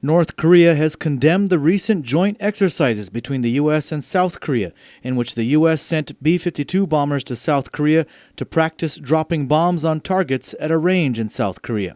North Korea has condemned the recent joint exercises between the U.S. and South Korea, in which the U.S. sent B-52 bombers to South Korea to practice dropping bombs on targets at a range in South Korea.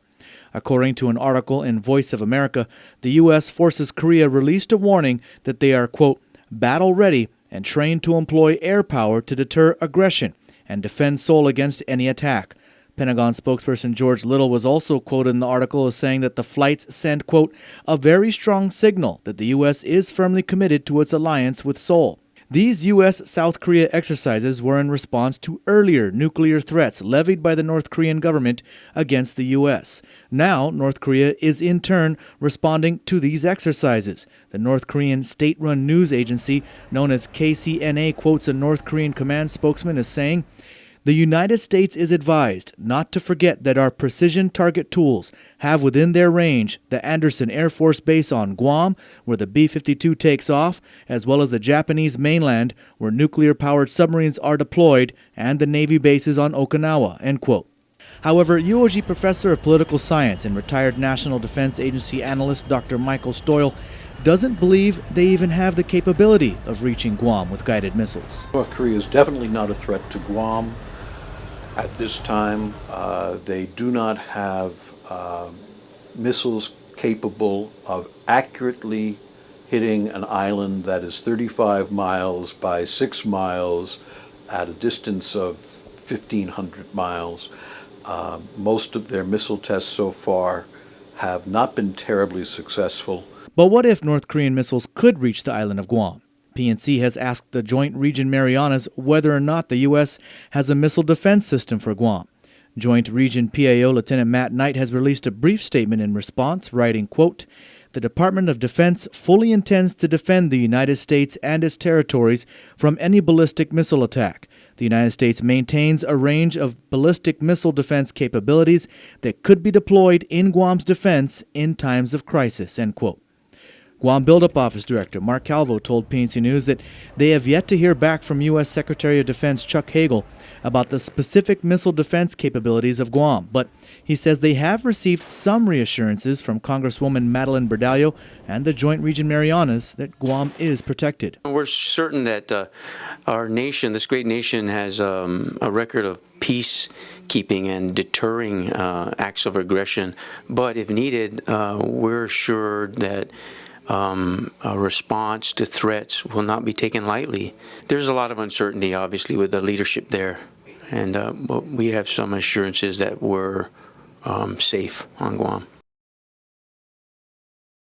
According to an article in Voice of America, the U.S. Forces Korea released a warning that they are, quote, battle-ready and trained to employ air power to deter aggression and defend Seoul against any attack. Pentagon spokesperson George Little was also quoted in the article as saying that the flights send, quote, a very strong signal that the U.S. is firmly committed to its alliance with Seoul. These U.S.-South Korea exercises were in response to earlier nuclear threats levied by the North Korean government against the U.S. Now, North Korea is in turn responding to these exercises. The North Korean state-run news agency known as KCNA quotes a North Korean command spokesman as saying, the United States is advised not to forget that our precision target tools have within their range the Andersen Air Force Base on Guam, where the B-52 takes off, as well as the Japanese mainland, where nuclear-powered submarines are deployed, and the Navy bases on Okinawa, end quote. However, UOG professor of political science and retired National Defense Agency analyst Dr. Michael Stoyle doesn't believe they even have the capability of reaching Guam with guided missiles. North Korea is definitely not a threat to Guam. At this time, they do not have missiles capable of accurately hitting an island that is 35 miles by 6 miles at a distance of 1,500 miles. Most of their missile tests so far have not been terribly successful. But what if North Korean missiles could reach the island of Guam? PNC has asked the Joint Region Marianas whether or not the U.S. has a missile defense system for Guam. Joint Region PAO Lieutenant Matt Knight has released a brief statement in response, writing, quote, the Department of Defense fully intends to defend the United States and its territories from any ballistic missile attack. The United States maintains a range of ballistic missile defense capabilities that could be deployed in Guam's defense in times of crisis, end quote. Guam Buildup Office Director Mark Calvo told PNC News that they have yet to hear back from U.S. Secretary of Defense Chuck Hagel about the specific missile defense capabilities of Guam, but he says they have received some reassurances from Congresswoman Madeline Berdallo and the Joint Region Marianas that Guam is protected. We're certain that our nation, this great nation, has a record of peacekeeping and deterring acts of aggression, but if needed, we're assured that a response to threats will not be taken lightly. There's a lot of uncertainty, obviously, with the leadership there, and but we have some assurances that we're safe on Guam.